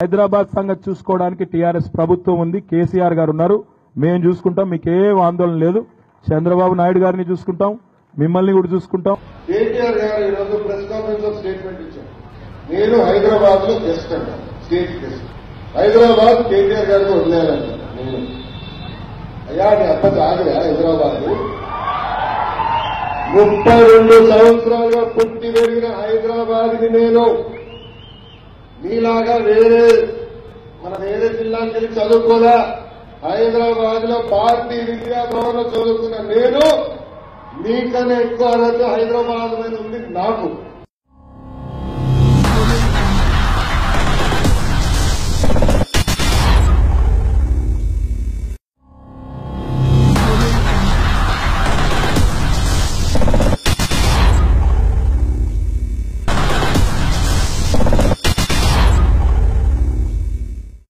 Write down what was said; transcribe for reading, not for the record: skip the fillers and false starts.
హైదరాబాద్ సంగతి చూసుకోవడానికి టీఆర్ఎస్ ప్రభుత్వం ఉంది, కేసీఆర్ గారు ఉన్నారు, మేము చూసుకుంటాం, మీకేం ఆందోళన లేదు. చంద్రబాబు నాయుడు గారిని చూసుకుంటాం, మిమ్మల్ని కూడా చూసుకుంటాం. కేటీఆర్ గారు ఈరోజు ప్రెస్ కాన్ఫరెన్స్ లో స్టేట్మెంట్ ఇచ్చారు. నేను హైదరాబాద్ లో గెస్ట్ అంటాను, స్టేట్ గెస్ట్. హైదరాబాద్ కేటీఆర్ గారికి వదిలేయాలంటాను నేను. అయ్యా నీ అబ్బ కాదుగా హైదరాబాద్ 32 సంవత్సరాలుగా పుట్టి పెరిగిన హైదరాబాద్ ని నేను మీలాగా వేరే జిల్లాకి వెళ్ళి చదువుకోదా. హైదరాబాద్ లో భారతీయ విద్యా భవన్ చదువుకున్న నేను మీకన్నా ఎక్కువ అర్హత హైదరాబాద్ మీద ఉంది నాకు.